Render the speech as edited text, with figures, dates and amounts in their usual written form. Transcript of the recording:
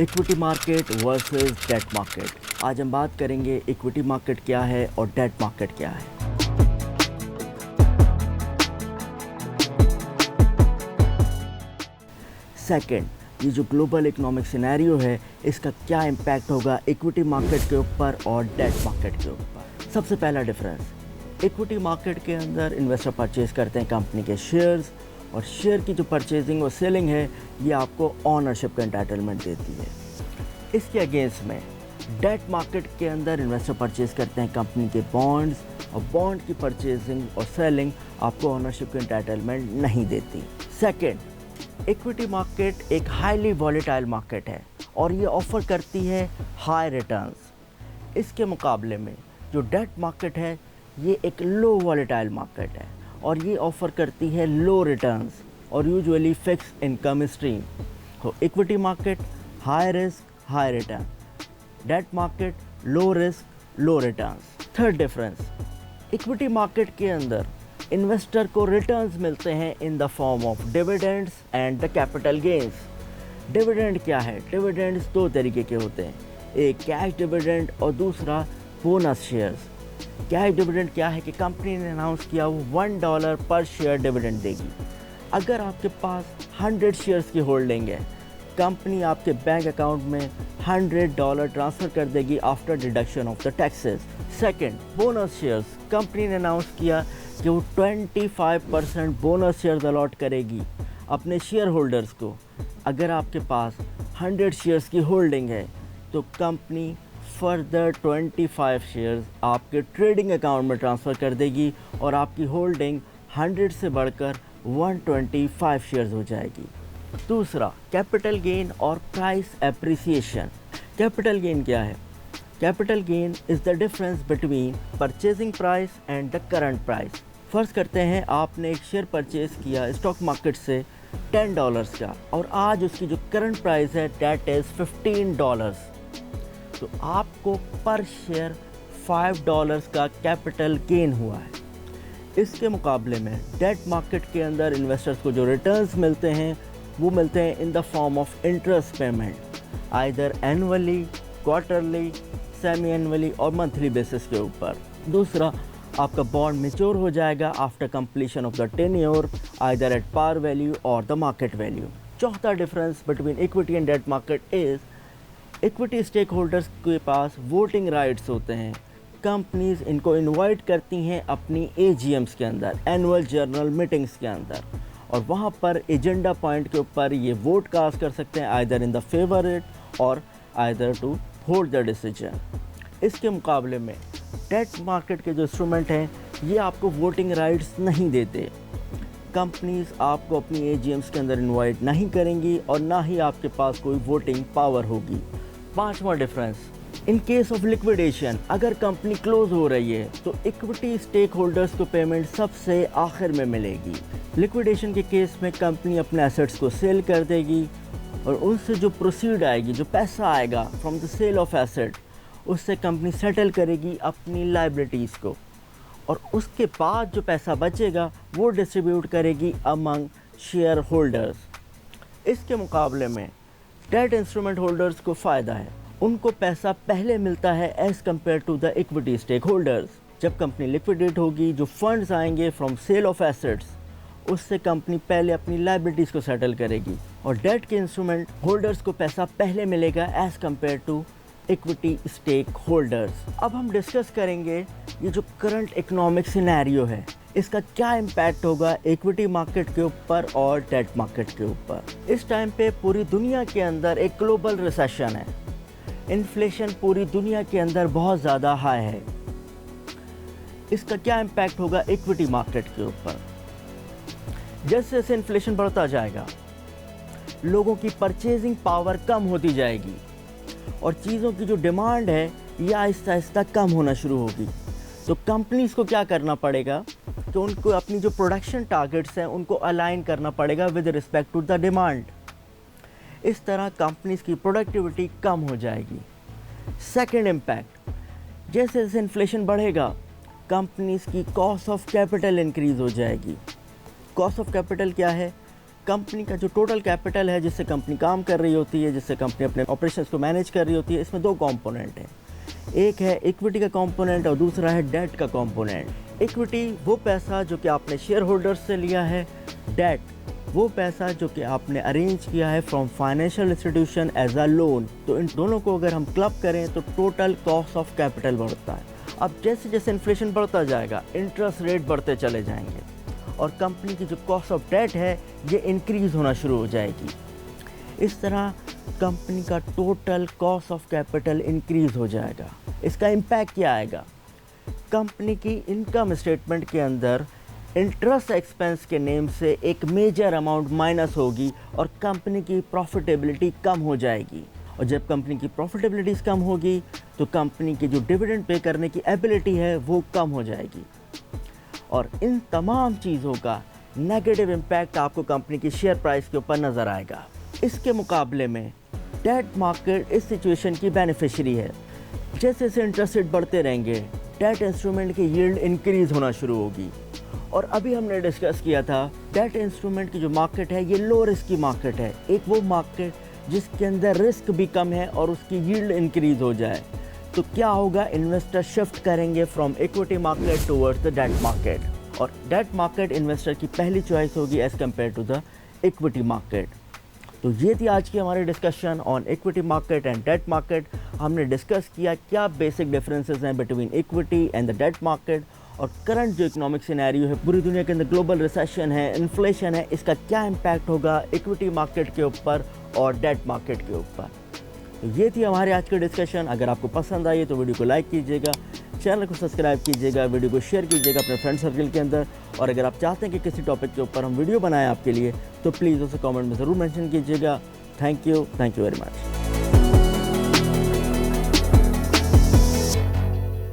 Equity market versus debt market. आज हम बात करेंगे इक्विटी मार्केट क्या है और डेट मार्केट क्या है। सेकंड, ये जो ग्लोबल इकोनॉमिक सिनेरियो है इसका क्या इम्पैक्ट होगा इक्विटी मार्केट के ऊपर और डेट मार्केट के ऊपर। सबसे पहला डिफरेंस, इक्विटी मार्केट के अंदर इन्वेस्टर परचेज करते हैं कंपनी के शेयर्स, और शेयर की जो परचेजिंग और सेलिंग है ये आपको ऑनरशिप का एंटाइटलमेंट देती है। इसके अगेंस्ट में डेट मार्केट के अंदर इन्वेस्टर परचेज करते हैं कंपनी के बॉन्ड्स, और बॉन्ड की परचेजिंग और सेलिंग आपको ऑनरशिप का एंटाइटलमेंट नहीं देती। सेकेंड, इक्विटी मार्केट एक हाईली वॉलेटाइल मार्केट है और ये ऑफ़र करती है हाई रिटर्न्स। इसके मुकाबले में जो डेट मार्केट है ये एक लो वॉलेटाइल मार्केट है और ये ऑफ़र करती है लो रिटर्न्स और यूजुअली फिक्स इनकम स्ट्रीम। तो equity market high risk high return, debt market low risk low returns. Third difference, equity market के अंदर इन्वेस्टर को रिटर्न्स मिलते हैं in the form of dividends and the capital gains. Dividend क्या है? Dividends दो तरीके के होते हैं, एक कैश डिविडेंड और दूसरा बोनस शेयर्स। कैश डिविडेंड क्या है कि कंपनी ने अनाउंस किया वो $1 पर शेयर डिविडेंड देगी। अगर आपके पास 100 शेयर्स की होल्डिंग है, कंपनी आपके बैंक अकाउंट में $100 ट्रांसफ़र कर देगी after deduction of the taxes. Second, bonus shares, company ने अनाउंस किया कि वो 25% बोनस शेयर्स अलॉट करेगी अपने शेयर होल्डर्स को। अगर आपके पास 100 शेयर्स की होल्डिंग है तो कंपनी फर्दर 25 शेयर्स आपके ट्रेडिंग अकाउंट में ट्रांसफ़र कर देगी और आपकी होल्डिंग 100 से बढ़कर 125 शेयर्स हो जाएगी। दूसरा, कैपिटल गेन और प्राइस एप्रिसिएशन। कैपिटल गेन क्या है? Capital gain is the difference between purchasing price and the current price. फ़र्ज़ करते हैं आपने एक शेयर परचेज़ किया स्टॉक मार्केट से $10 का और आज उसकी जो करंट प्राइस है दैट इज़ $15, तो आपको पर शेयर $5 का कैपिटल गेन हुआ है। इसके मुकाबले में डेट मार्केट के अंदर इन्वेस्टर्स को जो रिटर्न्स मिलते हैं वो मिलते हैं in the form of interest payment, either annually, quarterly, semi annually और मंथली बेसिस के ऊपर। दूसरा, आपका बॉन्ड मैच्योर हो जाएगा after completion of the tenure, either at par value और द मार्केट वैल्यू। चौथा difference between equity and debt market is equity stake holders के पास वोटिंग राइट्स होते हैं। कंपनीज इनको इनवाइट करती हैं अपनी AGMs के अंदर, एनुअल जनरल मीटिंग्स के अंदर, और वहाँ पर एजेंडा पॉइंट के ऊपर ये वोट कास्ट कर सकते हैं either in the favour it और either to hold the decision. इसके मुकाबले में डेट मार्केट के जो इंस्ट्रूमेंट हैं ये आपको वोटिंग राइट्स नहीं देते। कंपनीज आपको अपनी AGMs के अंदर इनवाइट नहीं करेंगी और ना ही आपके पास कोई वोटिंग पावर होगी। पांचवा difference, in case of liquidation, अगर कंपनी क्लोज हो रही है तो इक्विटी स्टेक होल्डर्स को पेमेंट सबसे आखिर में मिलेगी। लिक्विडेशन के केस में कंपनी अपने एसेट्स को सेल कर देगी और उनसे जो प्रोसीड आएगी, जो पैसा आएगा from the sale of asset, उससे कंपनी सेटल करेगी अपनी लाइबिलिटीज़ को, और उसके बाद जो पैसा बचेगा वो डिस्ट्रीब्यूट करेगी अमंग शेयर होल्डर्स। इसके मुकाबले में डेट इंस्ट्रूमेंट होल्डर्स को फ़ायदा है, उनको पैसा पहले मिलता है as compare to the equity stake holders. जब कंपनी लिक्विडेट होगी, जो फंड्स आएंगे फ्रॉम सेल ऑफ एसेट्स, उससे कंपनी पहले अपनी लाइबिलिटीज़ को सेटल करेगी, और डेट के इंस्ट्रूमेंट होल्डर्स को पैसा पहले मिलेगा as compare to equity stake holders. अब हम डिस्कस करेंगे ये जो करंट इकोनॉमिक सिनेरियो है इसका क्या इम्पैक्ट होगा इक्विटी मार्केट के ऊपर और डेट मार्केट के ऊपर। इस टाइम पे पूरी दुनिया के अंदर एक ग्लोबल रिसेशन है, इन्फ्लेशन पूरी दुनिया के अंदर बहुत ज़्यादा हाई है। इसका क्या इम्पैक्ट होगा इक्विटी मार्केट के ऊपर? जैसे जैसे इन्फ्लेशन बढ़ता जाएगा लोगों की परचेजिंग पावर कम होती जाएगी और चीज़ों की जो डिमांड है ये आहिस्ता आहिस्ता कम होना शुरू होगी। तो कंपनीज़ को क्या करना पड़ेगा कि उनको अपनी जो प्रोडक्शन टारगेट्स हैं उनको अलाइन करना पड़ेगा with respect to the demand. इस तरह कंपनीज़ की प्रोडक्टिविटी कम हो जाएगी। सेकंड इम्पैक्ट, जैसे जैसे इन्फ्लेशन बढ़ेगा कंपनीज़ की कॉस्ट ऑफ कैपिटल इंक्रीज़ हो जाएगी। कॉस्ट ऑफ कैपिटल क्या है? कंपनी का जो टोटल कैपिटल है जिससे कंपनी काम कर रही होती है, जिससे कंपनी अपने ऑपरेशंस को मैनेज कर रही होती है, इसमें दो कंपोनेंट हैं। एक है इक्विटी का कंपोनेंट और दूसरा है डेट का कंपोनेंट। इक्विटी वो पैसा जो कि आपने शेयर होल्डर्स से लिया है, डेट वो पैसा जो कि आपने अरेंज किया है from financial institution as a loan. तो इन दोनों को अगर हम क्लब करें तो टोटल कॉस्ट ऑफ कैपिटल बढ़ता है। अब जैसे जैसे इन्फ्लेशन बढ़ता जाएगा इंटरेस्ट रेट बढ़ते चले जाएंगे और कंपनी की जो कॉस्ट ऑफ डेट है ये इंक्रीज़ होना शुरू हो जाएगी। इस तरह कंपनी का total cost of capital increase हो जाएगा। इसका इम्पैक्ट क्या आएगा? कंपनी की इनकम स्टेटमेंट के अंदर इंटरेस्ट एक्सपेंस के नेम से एक मेजर अमाउंट माइनस होगी और कंपनी की प्रॉफिटेबिलिटी कम हो जाएगी। और जब कंपनी की प्रॉफिटेबिलिटी कम होगी तो कंपनी की जो डिविडेंड पे करने की एबिलिटी है वो कम हो जाएगी। और इन तमाम चीज़ों का नेगेटिव इम्पैक्ट आपको कंपनी की शेयर प्राइस के ऊपर नज़र आएगा। इसके मुकाबले में डेट मार्केट इस सिचुएशन की बेनिफिशियरी है। जैसे जैसे इंटरेस्ट रेट बढ़ते रहेंगे डेट इंस्ट्रूमेंट की यील्ड इंक्रीज़ होना शुरू होगी। और अभी हमने डिस्कस किया था डेट इंस्ट्रूमेंट की जो मार्केट है ये लो रिस्क की मार्केट है, एक वो मार्केट जिसके अंदर रिस्क भी कम है और उसकी यील्ड इंक्रीज़ हो जाए। तो क्या होगा, इन्वेस्टर शिफ्ट करेंगे from equity market towards the debt market और डेट मार्केट इन्वेस्टर की पहली चॉइस होगी as compare to the equity market. तो ये थी आज की हमारी discussion on equity market and debt market. हमने डिस्कस किया क्या बेसिक डिफरेंसेस हैं between equity and the debt market और करंट जो इकोनॉमिक सिनेरियो है, पूरी दुनिया के अंदर ग्लोबल रिसेशन है, इन्फ्लेशन है, इसका क्या इम्पैक्ट होगा इक्विटी मार्केट के ऊपर और डेट मार्केट के ऊपर। तो ये थी हमारे आज की डिस्कशन। अगर आपको पसंद आई तो वीडियो को लाइक कीजिएगा, चैनल को सब्सक्राइब कीजिएगा, वीडियो को शेयर कीजिएगा अपने फ्रेंड सर्कल के अंदर। और अगर आप चाहते हैं कि किसी टॉपिक के ऊपर हम वीडियो बनाएं आपके लिए तो प्लीज़ उसे कमेंट में ज़रूर मेंशन कीजिएगा। Thank you very much.